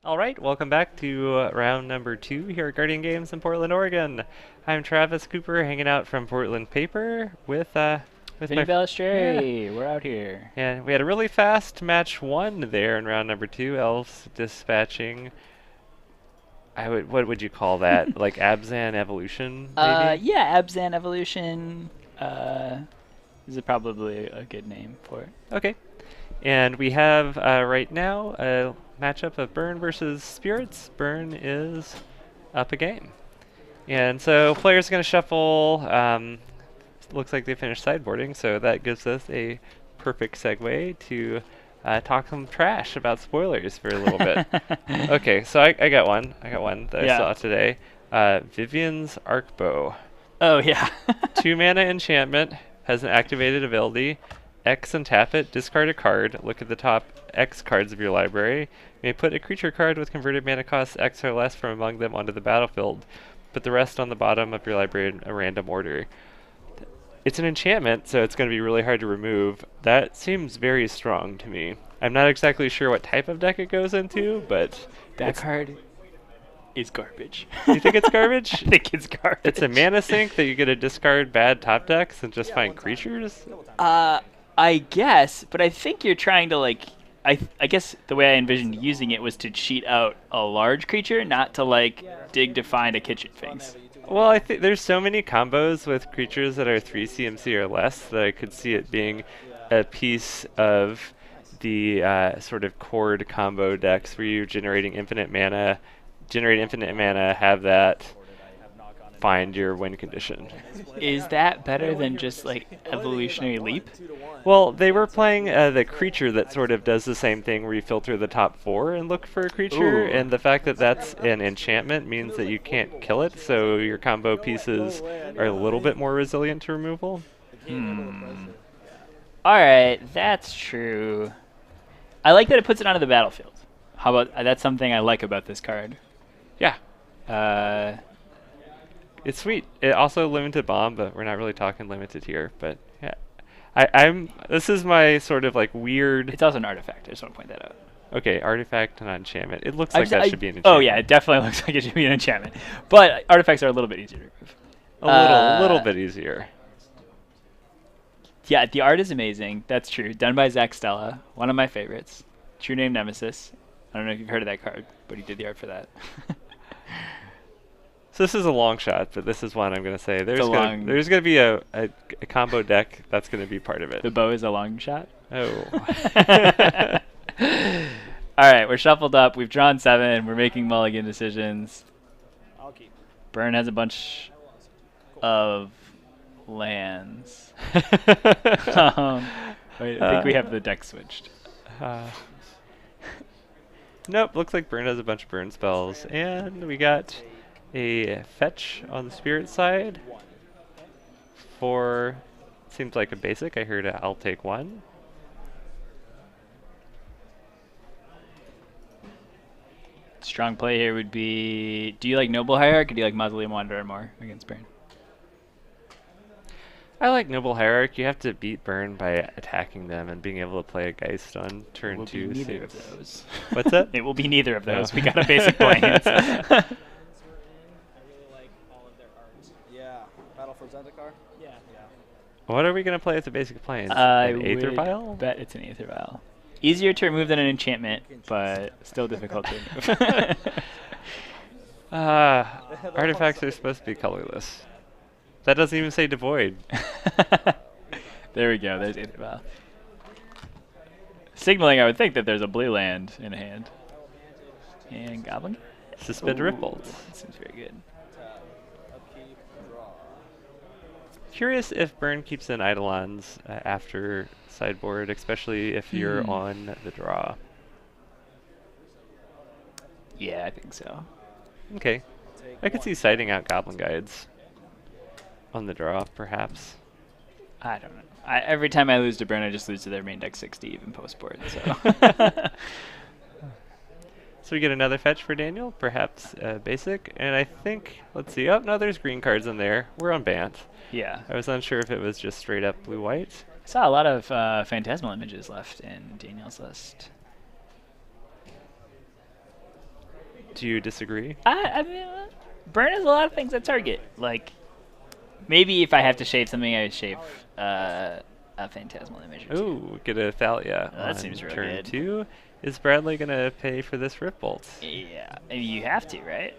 All right, welcome back to round number 2 here at Guardian Games in Portland, Oregon. I'm Travis Cooper, hanging out from Portland Paper with Vinny my yeah, Balistreri, we're out here. and we had a really fast match 1 there in round number 2. Elves dispatching. What would you call that? Like Abzan evolution, maybe? Yeah, Abzan Evolution is probably a good name for it. Okay. And we have right now a matchup of Burn versus Spirits. Burn is up a game. And so players are going to shuffle. Looks like they finished sideboarding, so that gives us a perfect segue to talk some trash about spoilers for a little bit. Okay, so I got one. I got one that I Yeah. saw today. Vivian's Arcbow. Oh, yeah. 2 mana enchantment, has an activated ability. X and tap it, discard a card, look at the top X cards of your library. You may put a creature card with converted mana cost X or less from among them onto the battlefield. Put the rest on the bottom of your library in a random order. It's an enchantment, so it's going to be really hard to remove. That seems very strong to me. I'm not exactly sure what type of deck it goes into, but That card is garbage. you think it's I garbage? think it's garbage. It's a mana sink that you get to discard bad top decks and just find creatures? I guess, but I think you're trying to I guess the way I envisioned using it was to cheat out a large creature, not to dig to find a kitchen finks. Well, I think there's so many combos with creatures that are 3 CMC or less that I could see it being a piece of the sort of chord combo decks where you're generate infinite mana, have that, find your win condition. Is that better than just evolutionary leap? Well, they were playing the creature that sort of does the same thing where you filter the top 4 and look for a creature, Ooh. and the fact that that's an enchantment means that you can't kill it, so your combo pieces are a little bit more resilient to removal. Alright, that's true. I like that it puts it onto the battlefield. How about that's something I like about this card. Yeah, Uh, it's sweet. It also limited bomb, but we're not really talking limited here. But yeah, I'm. This is my sort of like weird. it's also an artifact. I just want to point that out. Okay, artifact and enchantment. It looks I'm like s- that I- should be an enchantment. Oh yeah, it definitely looks like it should be an enchantment. But artifacts are a little bit easier to remove. A little bit easier. Yeah, the art is amazing. That's true. Done by Zach Stella, one of my favorites. True name Nemesis. I don't know if you've heard of that card, but he did the art for that. So this is a long shot, but this is one I'm going to say. There's a gonna, long- there's going to be a combo deck that's going to be part of it. The bow is a long shot. Oh. All right, we're shuffled up. We've drawn 7. We're making mulligan decisions. Burn has a bunch of lands. Wait, I think we have the deck switched. Nope, looks like Burn has a bunch of burn spells. And we got a fetch on the spirit side for, seems like a basic. I heard I'll take 1. Strong play here would be, do you like Noble Hierarch or do you like Mausoleum Wanderer more against Burn? I like Noble Hierarch. You have to beat Burn by attacking them and being able to play a Geist on turn Will 2. be neither seems- of those. What's that? It will be neither of those. No. We got a basic plans. Yeah, Battle for Zendikar? Yeah. What are we going to play as a basic plane? I An Aether would Vial? bet it's an Aether Vial. Easier to remove than an enchantment, but still difficult to remove. Artifacts are supposed to be colorless. That doesn't even say devoid. There we go. There's Aether Vial. Signaling, I would think that there's a blue land in hand. And Goblin? Suspend Ooh, Ripples. that seems very good. Upkeep, draw. Curious if Burn keeps in Eidolons after sideboard, especially if you're on the draw. Yeah, I think so. Okay. I could see siding out Goblin Guides on the draw, perhaps. I don't know. Every time I lose to Burn, I just lose to their main deck 60, even post-board. So. So we get another fetch for Daniel, perhaps basic. And I think, let's see. Oh, no, there's green cards in there. We're on Bant. Yeah. I was unsure if it was just straight up blue-white. I saw a lot of Phantasmal images left in Daniel's list. Do you disagree? I mean, burn is a lot of things at target. Like, maybe if I have to shave something, I would shave a phantasmal image or two. Ooh, get a Thalia That on seems real turn good. 2. Is Bradley gonna pay for this Rip Bolt? Yeah, I mean, you have to, right?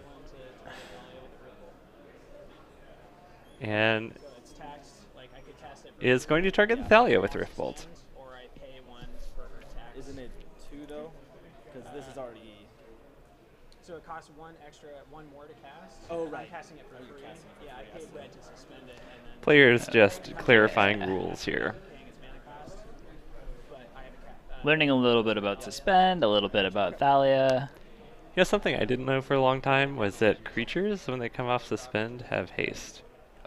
And So it's taxed. Like I could cast it. is going to target the Thalia with Rift Bolt. Or I pay 1 for her tax. Isn't it 2 though? Because this is already. So it costs 1 extra, 1 more to cast. Oh right. I'm casting it for free. Yeah, I paid red to suspend it, and then. Players just clarifying rules here. Paying its mana cost. But I have a Learning a little bit about suspend, a little bit about Thalia. You know, something I didn't know for a long time was that creatures, when they come off suspend, have haste.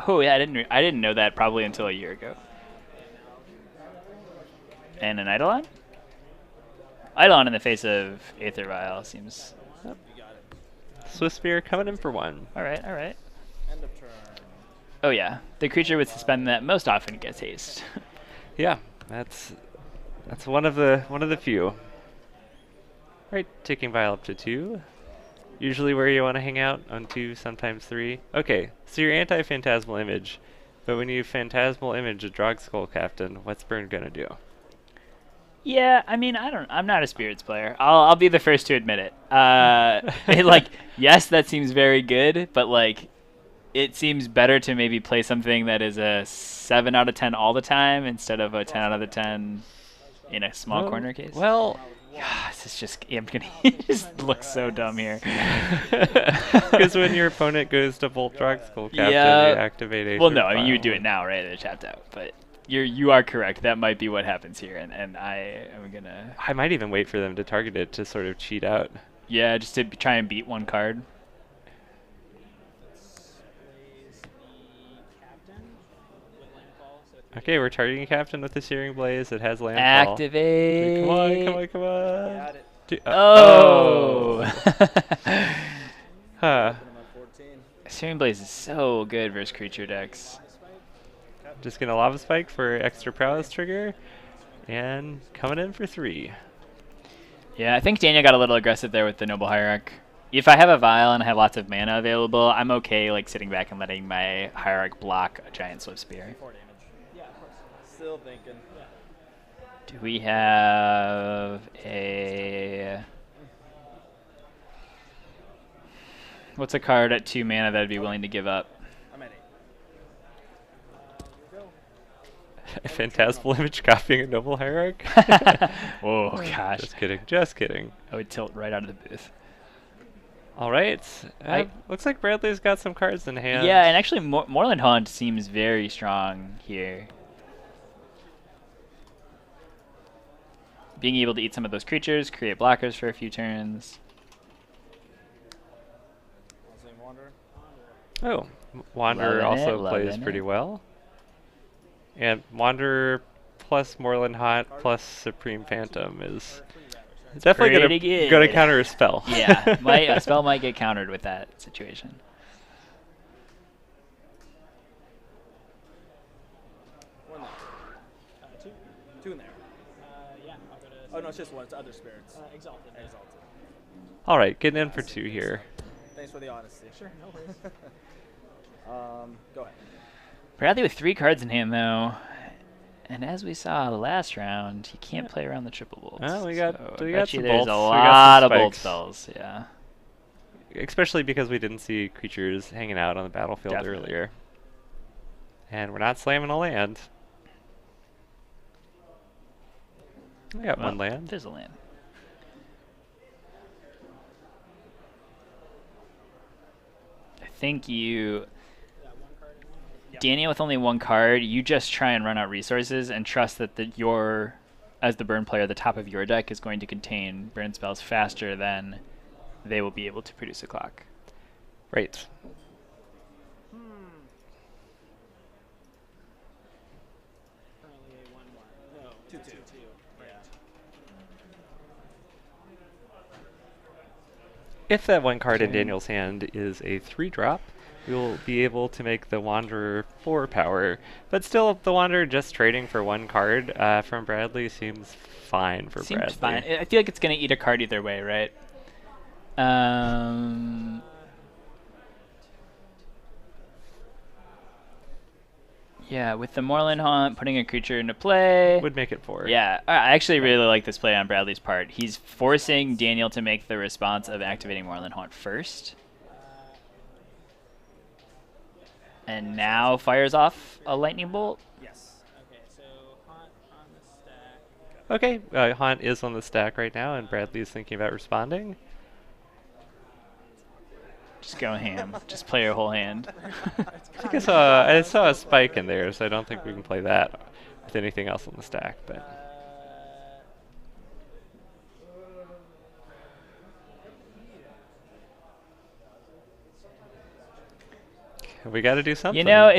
Oh yeah, I didn't know that probably until a year ago. And an Eidolon? Eidolon in the face of Aether Vial seems. Swift Spear coming in for 1. All right, all right. end of turn. Oh yeah, the creature with suspend that most often gets haste. Yeah, that's one of the few. Right, taking Vial up to 2. Usually where you want to hang out, on 2, sometimes 3. Okay, so you're anti-Phantasmal Image, but when you Phantasmal Image a Drog Skull Captain, what's Burn gonna do? Yeah, I mean, I'm not a Spirits player. I'll be the first to admit it. Like, yes, that seems very good, but like, it seems better to maybe play something that is a 7 out of 10 all the time instead of a 10 out of 10 in a small corner case. Well, yeah, this is just, I'm gonna it just looks so dumb here. because when your opponent goes to Bolt Drog Skull Captain, Yeah. you activate a. Well, third no, I mean, you would file. do it now, right? They're tapped out, but you are correct. That might be what happens here, and I am gonna. I might even wait for them to target it to sort of cheat out. Yeah, just to try and beat one card. Plays the captain with landfall. So 3 Okay, we're targeting a Captain with the Searing Blaze. It has landfall. Activate. Come on, come on, come on. Got it. Oh. Huh. Put him at 14. Searing Blaze is so good versus creature decks. Just gonna Lava Spike for extra prowess trigger. And coming in for 3. Yeah, I think Daniel got a little aggressive there with the Noble Hierarch. If I have a Vial and I have lots of mana available, I'm okay like sitting back and letting my Hierarch block a giant Swift Spear. 4 damage. Yeah, of course. Still thinking. Do we have a... What's a card at 2 mana that I'd be willing to give up? I'm at 8. Phantasmal Image copying a Noble Hierarch. Oh, gosh. Just kidding, just kidding. I would tilt right out of the booth. All right. Looks like Bradley's got some cards in hand. Yeah, and actually Moorland Haunt seems very strong here. Being able to eat some of those creatures, create blockers for a few turns. Same Wanderer. Oh, Wanderer Loving it, also plays loving pretty it. well. And Wanderer plus Moorland Haunt plus Supreme Phantom is definitely Pretty gonna good. counter a spell. Yeah, a spell might get countered with that situation. One there. 2. 2 in there. Yeah, I'll go to. Oh no, it's just 1. It's other spirits. Exalted. Exalted. All right, getting in for 2 here. Thanks for the honesty. Sure, no worries. Go ahead. Bradley with 3 cards in hand, though. And as we saw last round, he can't play around the triple bolts. Oh, we got I some bet you there's bolts. a We got lot some of bolt spikes. spells, yeah. Especially because we didn't see creatures hanging out on the battlefield Definitely. earlier. And we're not slamming a land. We got one Well, land. There's a land. I think you... Daniel with only 1 card, you just try and run out resources and trust that as the burn player, the top of your deck is going to contain burn spells faster than they will be able to produce a clock. Right. Currently a 1-1. No, 2-2. Yeah. If that one card in Okay. Daniel's hand is a 3-drop, we'll be able to make the Wanderer 4 power. But still, the Wanderer just trading for 1 card from Bradley seems fine for Seems Bradley. fine. I feel like it's going to eat a card either way, right? Yeah, with the Moreland Haunt, putting a creature into play. Would make it 4. Yeah, I actually really like this play on Bradley's part. He's forcing Daniel to make the response of activating Moreland Haunt first. And now fires off a lightning bolt. Yes. Okay, so Haunt on the stack. Okay, Haunt is on the stack right now, and Bradley is thinking about responding. Just go ham. Just play your whole hand. I think I saw a spike in there, so I don't think we can play that with anything else on the stack. But we got to do something. You know,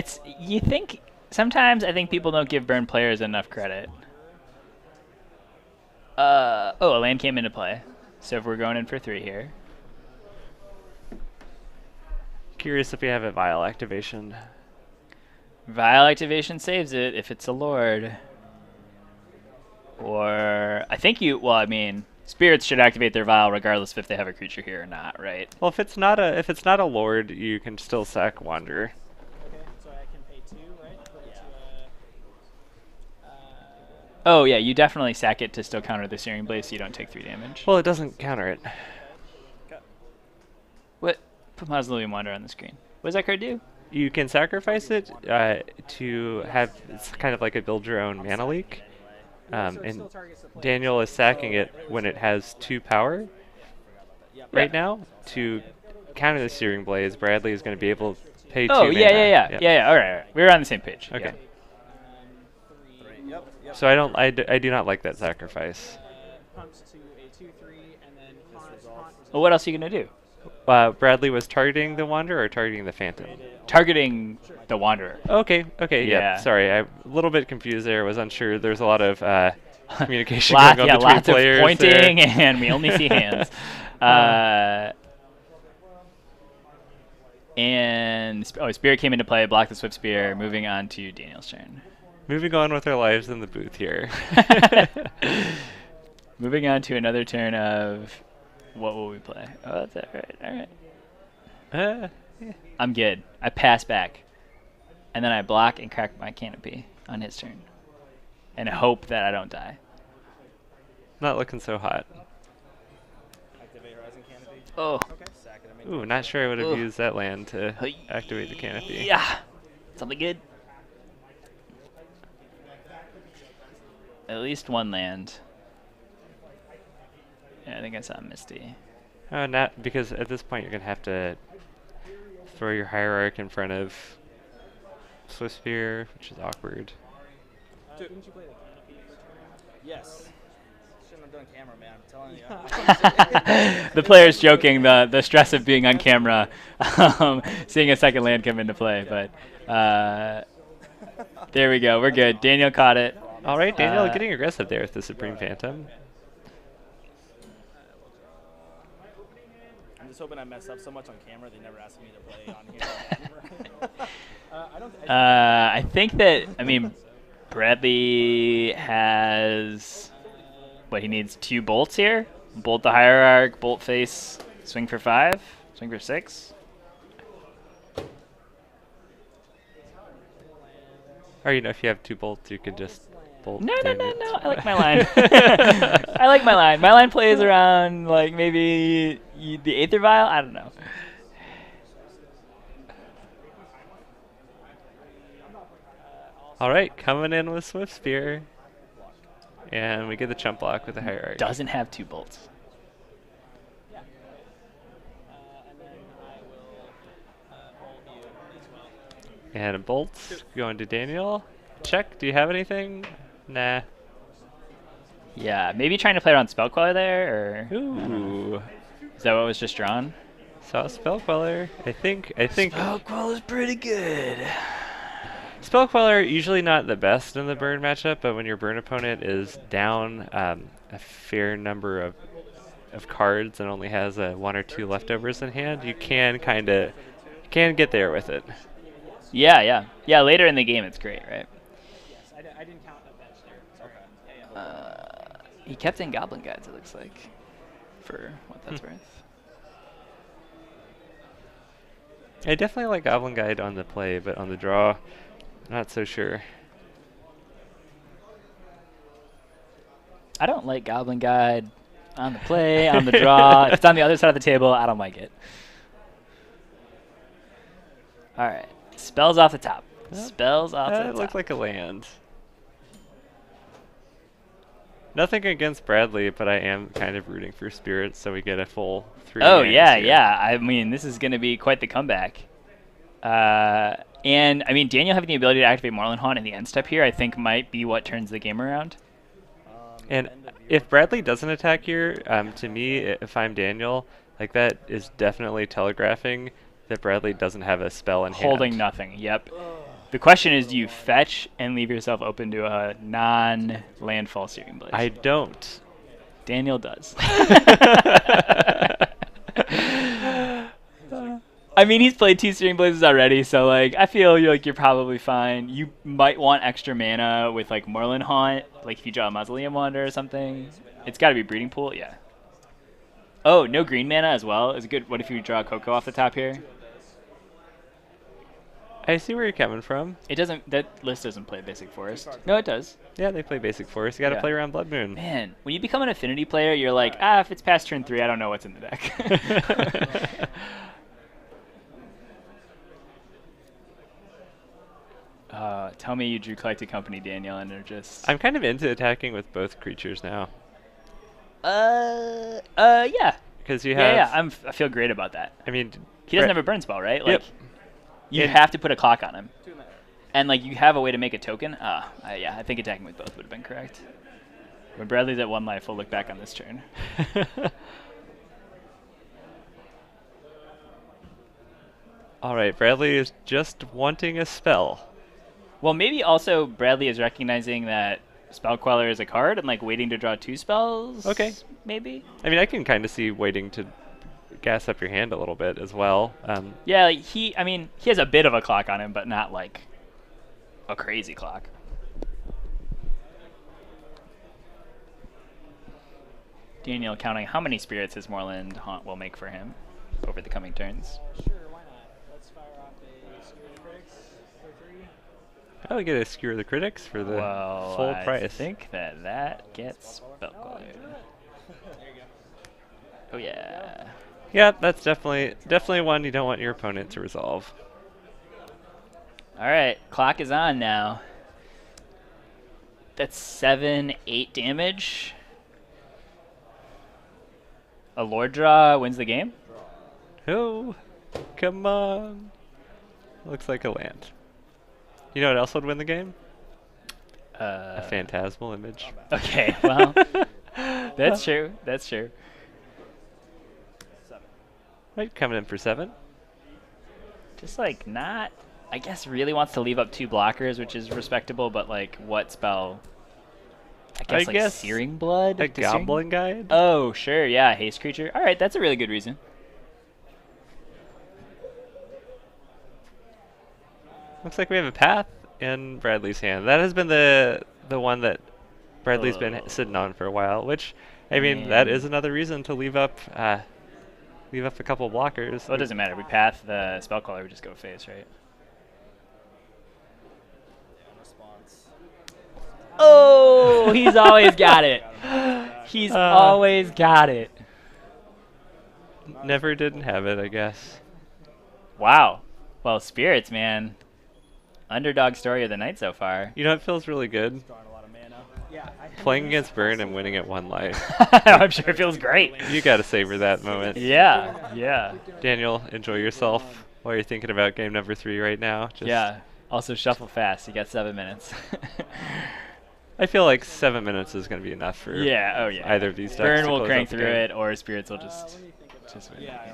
sometimes I think people don't give burn players enough credit. Oh, a land came into play. So if we're going in for 3 here. Curious if we have a Vial activation. Vial activation saves it if it's a lord. Or I think spirits should activate their vial regardless of if they have a creature here or not, right? Well, if it's not a lord, you can still sack Wanderer. Okay, so I can pay 2, right? Put it to Oh yeah, you definitely sack it to still counter the Searing Blaze so you don't take 3 damage. Well, it doesn't counter it. What? Put Mausoleum Wanderer on the screen. What does that card do? You can sacrifice it to have, it's kind of like a build your own mana leak. And Daniel is sacking it when it has 2 power right now to counter the Searing Blaze. Bradley is going to be able to pay 2 mana. Yeah. All right. We're on the same page. Okay. Yep. So I do not like that sacrifice. Pumps to a 2/3, and then Haunt. Well, what else are you going to do? Bradley was targeting the Wanderer or targeting the Phantom? Targeting the Wanderer. Okay, Yeah. Sorry, I'm a little bit confused there. Was unsure. There's a lot of communication going on between lots players of pointing, there. and we only see hands. Spirit came into play, blocked the Swift Spear, moving on to Daniel's turn. Moving on with our lives in the booth here. Moving on to another turn of... What will we play? Oh, that's all right. Yeah. I'm good. I pass back. And then I block and crack my canopy on his turn. And hope that I don't die. Not looking so hot. Activate Horizon Canopy. Oh. Okay. Sack it. Ooh, not sure I would have Ugh. used that land to activate the canopy. Yeah. Something good. At least 1 land. Yeah, I think I saw Misty. Not because at this point you're gonna have to throw your Hierarch in front of Swift Spear, which is awkward. Didn't you play the canopy for turn? Yes. Shouldn't have done camera, man. I'm telling you. The player's joking, the stress of being on camera, seeing a second land come into play. But there we go. We're good. Daniel caught it. All right, Daniel getting aggressive there with the Supreme Phantom. I'm just hoping I mess up so much on camera they never ask me to play on here. I think that, Bradley has, he needs 2 bolts here? Bolt the Hierarch, bolt face, swing for 5, swing for 6. Or, if you have 2 bolts, you could just bolt. No. I like my line. I like my line. My line plays around, maybe the Aether Vial? I don't know. All right, coming in with Swift Spear. And we get the chump block with the Hierarch. Doesn't have 2 bolts. Yeah. And then I will bolt you as well. And a bolt going to Daniel. Check. Do you have anything? Nah. Yeah, maybe trying to play around Spell Queller there, or Ooh. is that what was just drawn? Saw a Spell Queller. I think. Spell Queller's pretty good. Spell Queller usually not the best in the burn matchup, but when your burn opponent is down a fair number of cards and only has 1 or 2 leftovers in hand, you can get there with it. Yeah. Later in the game, it's great, right? Yes, I didn't count the bench there. Sorry. He kept in Goblin Guides, it looks like, for what that's worth. I definitely like Goblin Guide on the play, but on the draw, Not so sure. I don't like Goblin Guide on the play, on the draw. If it's on the other side of the table, I don't like it. All right. Spells off the top. Spells off the top. It looked like a land. Nothing against Bradley, but I am kind of rooting for Spirits, so we get a full 3 Oh, hands yeah, here. yeah. I mean, this is going to be quite the comeback. And, I mean, Daniel having the ability to activate Marlin Haunt in the end step here, I think might be what turns the game around. And if Bradley doesn't attack here, to me, if I'm Daniel, like that is definitely telegraphing that Bradley doesn't have a spell in Holding hand. nothing, yep. The question is, do you fetch and leave yourself open to a non-landfall Searing Blade? I don't. Daniel does. I mean, he's played 2 Searing Blazes already, so like I feel like you're probably fine. You might want extra mana with like Marlin Haunt, like if you draw a Mausoleum Wander or something. It's got to be Breeding Pool, yeah. Oh, no green mana as well. Is it good? What if you draw Coco off the top here? I see where you're coming from. It doesn't. That list doesn't play Basic Forest. No, it does. Yeah, they play Basic Forest. You got to Yeah. play around Blood Moon. Man, when you become an Affinity player, you're like, if it's past turn 3, I don't know what's in the deck. Tell me you drew Collected Company, Daniel, and they're just... I'm kind of into attacking with both creatures now. Yeah. Because you have... Yeah, I feel great about that. I mean... He doesn't have a burn spell, right? Like, Yep. You And- have to put a clock on him. And, like, you have a way to make a token. Yeah, I think attacking with both would have been correct. When Bradley's at 1 life, we'll look back on this turn. Alright, Bradley is just wanting a spell. Well, maybe also Bradley is recognizing that Spell Queller is a card and, like, waiting to draw 2 spells. Okay. Maybe? I mean, I can kind of see waiting to gas up your hand a little bit as well. Yeah, like he has a bit of a clock on him, but not, like, a crazy clock. Daniel counting how many spirits his Moorland Haunt will make for him over the coming turns. Sure, why not? Let's fire off a Skewer the Critics for 3. I'll get a Skewer the Critics for the Well, full I price. think that gets Spell Queller. There you go. Oh yeah. Yeah, that's definitely one you don't want your opponent to resolve. All right, clock is on now. That's 7, 8 damage. A Lord draw wins the game. Oh, come on. Looks like a land. You know what else would win the game? A Phantasmal Image. Okay, well, that's true. That's true. Right, coming in for 7. Just like not, I guess, really wants to leave up 2 blockers, which is respectable. But like, what spell? I guess Searing Blood. A to Searing- Goblin Guide? Oh, sure, yeah, haste creature. All right, that's a really good reason. Looks like we have a path in Bradley's hand. That has been the one that Bradley's been sitting on for a while, which, I mean, that is another reason to leave up a couple blockers. Well, it doesn't matter. We path the Spell Queller, we just go face, right? Oh, he's always got it. He's always got it. Never didn't have it, I guess. Wow. Well, Spirits, man. Underdog story of the night so far. You know, it feels really good. Yeah, Playing against Burn and winning at 1 life. I'm sure it feels great. You gotta savor that moment. Yeah, yeah. Daniel, enjoy yourself while you're thinking about game number 3 right now. Just, Yeah. Also, shuffle fast. You got 7 minutes. I feel like 7 minutes is gonna be enough for Yeah, oh yeah. either of these decks. Burn to will close crank out the through game. it, or Spirits will just win. yeah.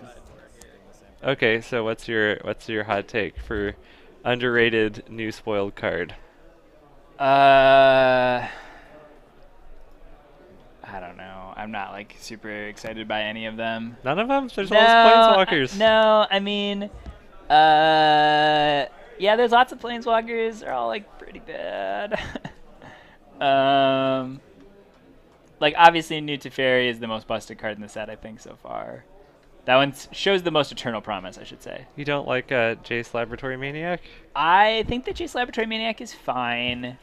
Okay, so what's your hot take for underrated new spoiled card? I don't know. I'm not like super excited by any of them. None of them? There's all those planeswalkers. No, I mean, yeah, there's lots of planeswalkers. They're all like pretty bad. Like obviously, New Teferi is the most busted card in the set, I think, so far. That one shows the most eternal promise, I should say. You don't like Jace Laboratory Maniac? I think that Jace Laboratory Maniac is fine.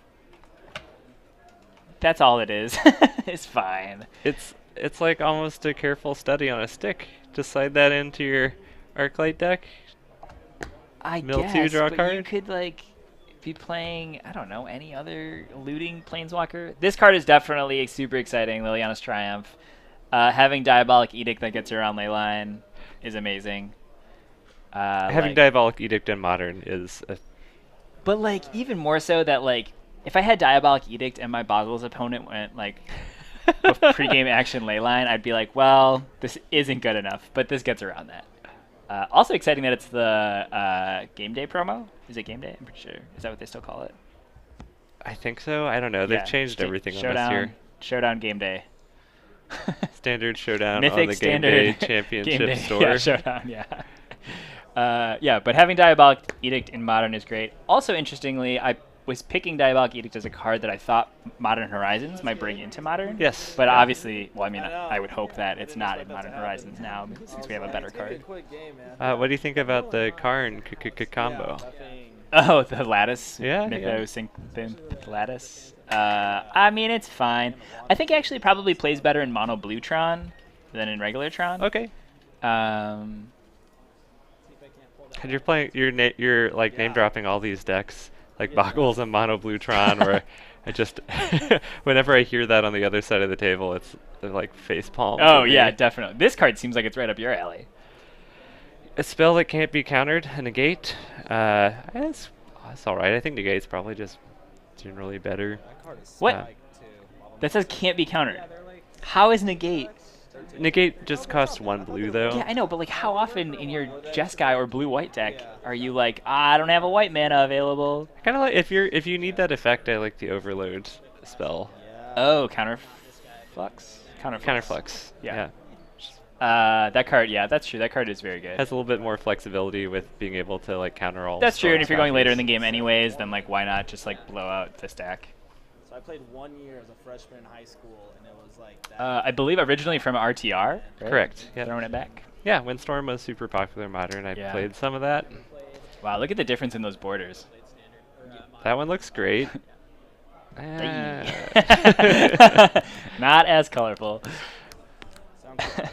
That's all it is. It's fine. It's like almost a careful study on a stick. Just slide that into your Arclight deck. I Mill guess, 2, draw a but card. you could like be playing, I don't know, any other looting planeswalker. This card is definitely super exciting, Liliana's Triumph. Having Diabolic Edict that gets around Leyline is amazing. Having like, Diabolic Edict in Modern is but like even more so that like if I had Diabolic Edict and my Boswell's opponent went like with pregame action Leyline, I'd be like, well, this isn't good enough, but this gets around that. Also exciting that it's the Game Day promo. Is it Game Day? I'm pretty sure. Is that what they still call it? I think so. I don't know. They've Yeah, changed everything on Showdown, this year. Showdown Game Day. Standard Showdown Mythic on the Standard Game Day Championship Game Day. store. Yeah, Showdown, yeah. Yeah, but having Diabolic Edict in Modern is great. Also, interestingly, I was picking Diabolic Edict as a card that I thought Modern Horizons might bring into Modern. Yes. But yeah. obviously, well, I mean, I would hope that it's not in Modern Horizons now since we have a better card. What do you think about the Karn combo? Oh, the Lattice? Yeah, Mytho Lattice? I mean, it's fine. I think it actually probably plays better in Mono Blue Tron than in regular Tron. Okay. Um, And you're playing, you're like name dropping all these decks, like Boggles and Mono Blue Tron, where I just, whenever I hear that on the other side of the table, they're like facepalm. oh, yeah, definitely. This card seems like it's right up your alley. A spell that can't be countered, a negate. That's alright. I think negate's probably just generally better. What? That says can't be countered. How is negate? Negate just costs 1 blue, though. Yeah, I know, but like how often in your Jeskai or blue-white deck are you like, I don't have a white mana available? Kind of like if you need that effect, I like the overload spell. Oh, counterflux? Counterflux. Yeah. That card, yeah, that's true. That card is very good. Has a little bit more flexibility with being able to like counter all. That's true, and if you're going later in the copies. game anyways, then like why not just like blow out the stack? So I played 1 year as a freshman in high school, and it was like that. I believe originally from RTR. Right? Correct. Yeah. Throwing it back. Yeah, Windstorm was super popular in Modern. I Yeah. played some of that. Wow, look at the difference in those borders. That one looks great. Not as colorful. Sounds good.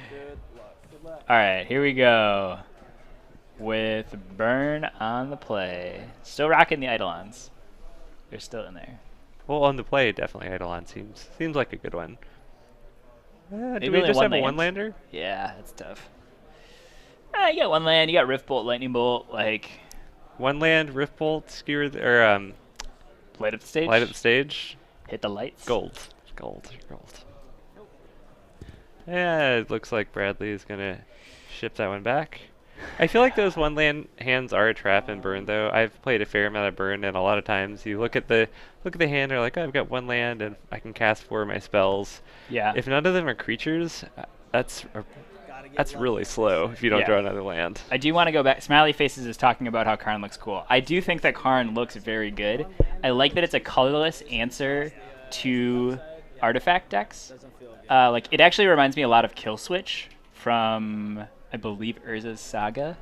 Good luck. Good luck. All right, here we go. With Burn on the play. Still rocking the Eidolons. They're still in there. Well, on the play, definitely Eidolon seems like a good one. Do Maybe we only just one have a land. one-lander? Yeah, that's tough. You got one land. You got Rift Bolt, Lightning Bolt, like One land, Rift Bolt, Skewer, or light up the stage. light up the stage. Hit the lights. Gold. Yeah, it looks like Bradley is gonna ship that one back. I feel like those one land hands are a trap in Burn, though. I've played a fair amount of Burn, and a lot of times you look at the hand, and you're like, oh, I've got one land, and I can cast 4 of my spells. Yeah. If none of them are creatures, that's really slow if you don't Yeah. draw another land. I do want to go back. Smiley Faces is talking about how Karn looks cool. I do think that Karn looks very good. I like that it's a colorless answer to artifact decks. Like it actually reminds me a lot of Kill Switch from, I believe, Urza's Saga.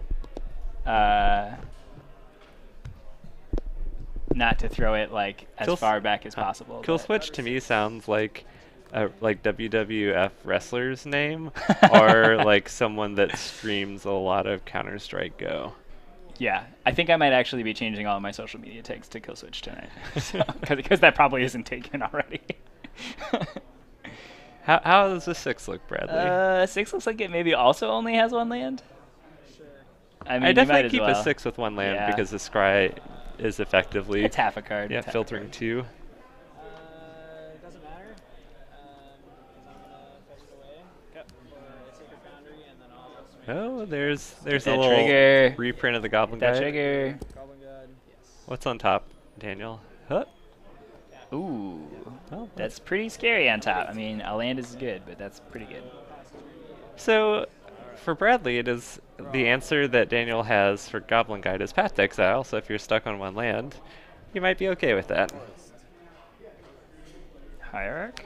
Not to throw it like as far back as possible. Kill but- Switch to me sounds like a WWF wrestler's name, or like someone that streams a lot of Counter-Strike Go. Yeah, I think I might actually be changing all of my social media tags to Kill Switch tonight, because that probably isn't taken already. How does the 6 look, Bradley? 6 looks like it maybe also only has one land. I mean, I you might definitely as keep well. a 6 with one land Yeah. because the Scry is effectively It's half a card. yeah It's half a filtering card. 2. Doesn't matter. I'm gonna fetch it away. Yep. For Sacred Foundry, and then I'll swing. Oh, there's a that little trigger. reprint of the Goblin That Guide. trigger. Goblin God. Yes. What's on top, Daniel? Huh? Ooh, Oh, that's pretty scary on top. I mean, a land is good, but that's pretty good. So, for Bradley, it is the answer that Daniel has for Goblin Guide is Path to Exile, so if you're stuck on one land, you might be okay with that. Hierarch.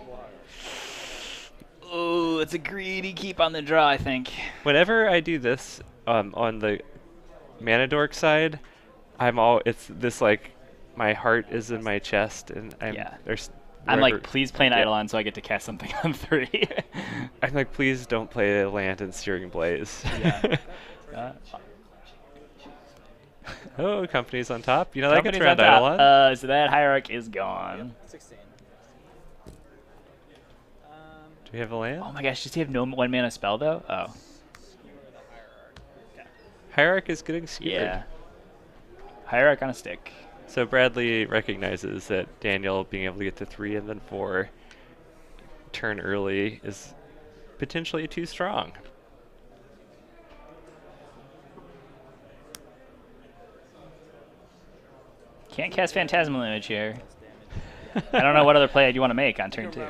Oh, it's a greedy keep on the draw, I think. Whenever I do this on the Mana Dork side, it's this like my heart is in my chest and there's I'm wherever- like, please play an yeah. Eidolon so I get to cast something on 3. I'm like, please don't play a land in Searing Blaze. Yeah. Oh, company's on top. You know that gets Company's around on top. Eidolon. So that hierarch is gone. 16. Do we have a land? Oh my gosh, does he have no 1 mana spell though? Oh. Hierarch is getting skewered. Yeah. Hierarch on a stick. So Bradley recognizes that Daniel being able to get to 3 and then 4 turn early is potentially too strong. Can't cast Phantasmal Image here. I don't know what other play you want to make on turn 2.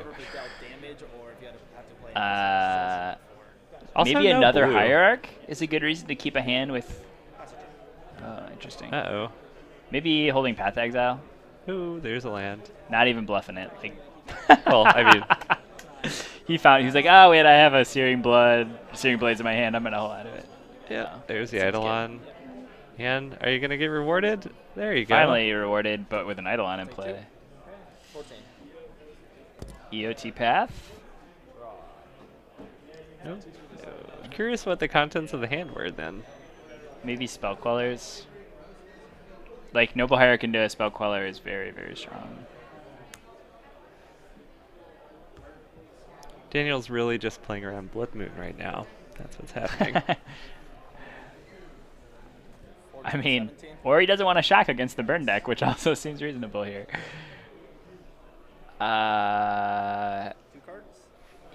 Also Maybe no another blue. Hierarch is a good reason to keep a hand with... Oh, interesting. Uh-oh. Maybe holding Path Exile. Ooh, there's a land. Not even bluffing it. Like Well, I mean... he was like, oh wait, I have a Searing Blades in my hand. I'm gonna hold out of it. Yeah, Oh, there's the seems good. Eidolon. And are you going to get rewarded? There you go. Finally rewarded, but with an Eidolon in play. 14. EOT Path. Nope. I'm curious what the contents of the hand were then. Maybe Spell Quellers. Like, Noble Hierarch into a Spell Queller is very, very strong. Daniel's really just playing around Blood Moon right now. That's what's happening. I mean, or he doesn't want to shock against the burn deck, which also seems reasonable here. 2 cards?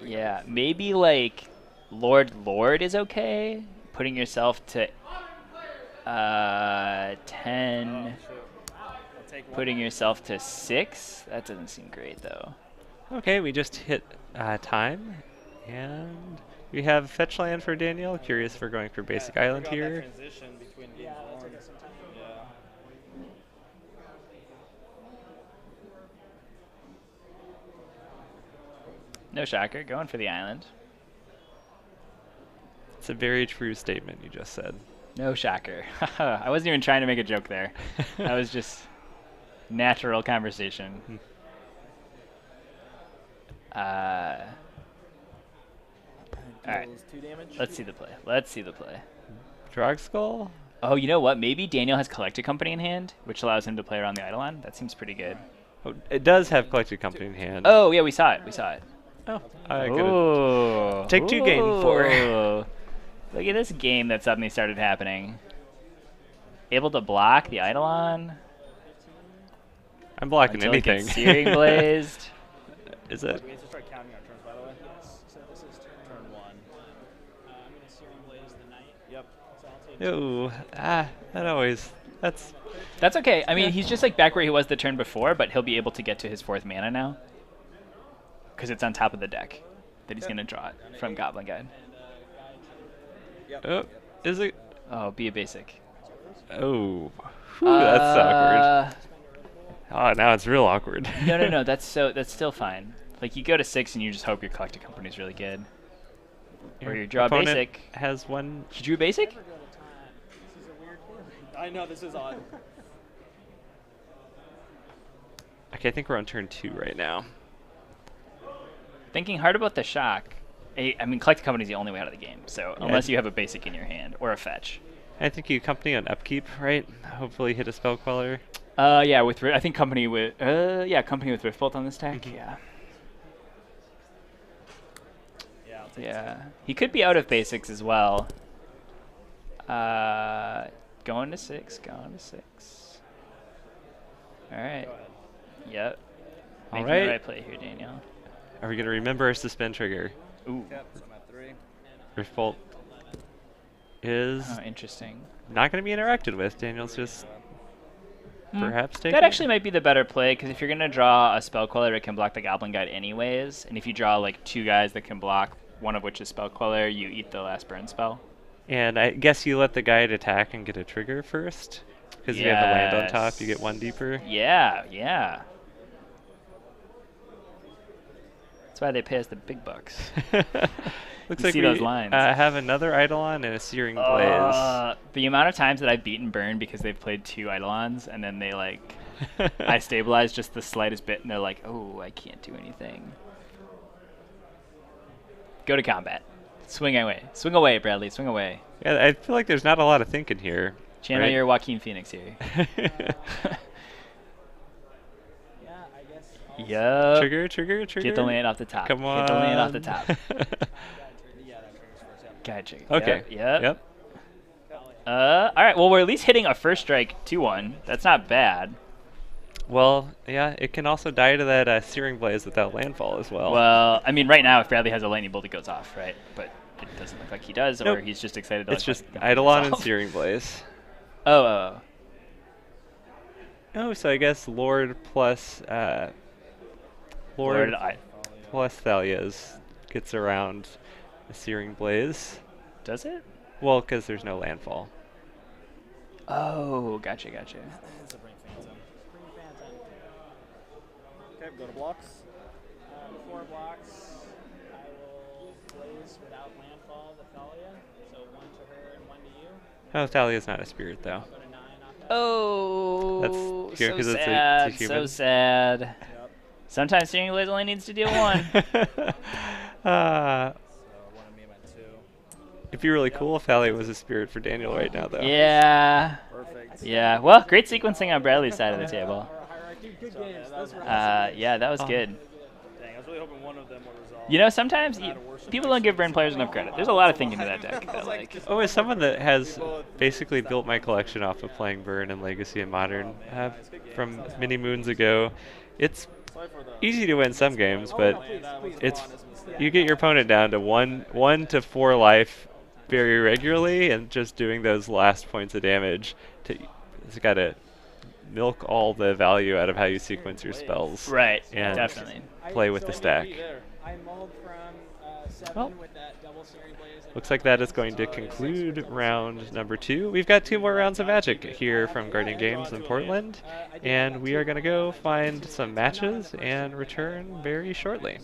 Yeah, maybe like Lord is okay. Putting yourself to 10, putting yourself to 6. That doesn't seem great though. Okay, we just hit time. And we have fetch land for Daniel. Curious if we're going for basic island here. No shocker, going for the island. It's a very true statement you just said. No shocker. I wasn't even trying to make a joke there. That was just natural conversation. Alright. Let's see the play. Drogskull? Oh, you know what? Maybe Daniel has Collected Company in hand, which allows him to play around the Eidolon. That seems pretty good. Oh, it does have Collected Company in hand. Oh, yeah, we saw it. Oh, I could Ooh. take 2 gain 4. Ooh. Look at this game that suddenly started happening. Able to block the Eidolon. I'm blocking Until it anything. gets Searing Blazed. Is it? We have to start counting our turns, by the way. Yes. So this is turn 1. I'm going to Searing Blaze the Knight. Yep. So I'll take That's okay. I mean, he's just like back where he was the turn before, but he'll be able to get to his 4th mana now. Because it's on top of the deck that he's going to draw it from Goblin Guide. Oh, is it? Oh, be a basic. Oh, whew, that's awkward. Oh, now it's real awkward. No. That's still fine. Like, you go to 6 and you just hope your Collected Company is really good. Or you draw a opponent basic. Has one. She drew a basic? I know, this is odd. Okay, I think we're on turn 2 right now. Thinking hard about the shock. I mean, Collected Company is the only way out of the game. So Yeah. unless you have a basic in your hand or a fetch. I think you company on upkeep, right? Hopefully hit a spell queller. Yeah, I think company with Riftbolt on this deck. Yeah. Yeah, I'll take Yeah. He could be out of basics as well. Going to 6. All right. Go ahead. Yep. All Making right. the right play here, Daniel. Are we going to remember our suspend trigger? Ooh. Yep, so I'm at 3. Riftbolt is Oh, interesting. not going to be interacted with. Daniel's just perhaps taking That actually might be the better play, because if you're going to draw a Spell Queller, it can block the Goblin Guide anyways. And if you draw like 2 guys that can block, one of which is Spell Queller, you eat the last burn spell. And I guess you let the guide attack and get a trigger first? Because you have the land on top, you get 1 deeper. Yeah. That's why they pay us the big bucks. Looks You like see we those lines. have another Eidolon and a Searing Blaze. The amount of times that I've beaten Burn because they've played 2 Eidolons and then they like I stabilize just the slightest bit and they're like, oh, I can't do anything. Go to combat. Swing away. Swing away, Bradley. Swing away. Yeah, I feel like there's not a lot of thinking here. Channel right? your Joaquin Phoenix here. Yeah, I guess. Yup. Trigger. Get the land off the top. Come on. Get the land off the top. Yeah, that triggers first. Yep. Got trigger. Okay. Yep. All right. Well, we're at least hitting a first strike 2-1. That's not bad. Well, yeah, it can also die to that Searing Blaze without landfall as well. Well, I mean, right now, if Bradley has a lightning bolt, it goes off, right? But it doesn't look like he does, Nope. or he's just excited to It's let just lightning Eidolon goes and off. Searing Blaze. Oh. Oh, so I guess Lord plus Lord, I, plus Thalia's gets around the Searing Blaze. does it? Well, because there's no landfall. Oh, gotcha. It's a Bring Phantom. Bring Phantom. Okay, go to blocks. 4 blocks. I will blaze without landfall the Thalia. So 1 to her and 1 to you. Oh, Thalia's not a spirit, though. I'll go to 9 off that. Oh, That's here so 'cause it's a sad. human. So sad. Yep. Sometimes Steering Blaze only needs to deal 1. uh, So 1 of me went 2. it'd be really cool if Thalia was a spirit for Daniel right now, though. Yeah. Perfect. Yeah. Well, great sequencing on Bradley's side of the table. Or hierarchy. Good games. Those were awesome. Yeah, that was good. Dang, I was really hoping one of them would resolve. You know, sometimes people don't give Burn players enough credit. There's a lot of thinking to that deck. That, like, Oh, as someone that has basically built my collection off of playing Burn and Legacy and Modern from many moons ago, it's easy to win some games, but it's you get your opponent down to one to 4 life very regularly, and just doing those last points of damage it's got to milk all the value out of how you sequence your spells. right. And Definitely. play with the stack. I mulled from 7 Well, with that double Searing Blaze. Looks like that is going to conclude round number 2. We've got 2 more rounds of Magic here from Guardian Games in Portland, and we are going to go find some matches and return very shortly.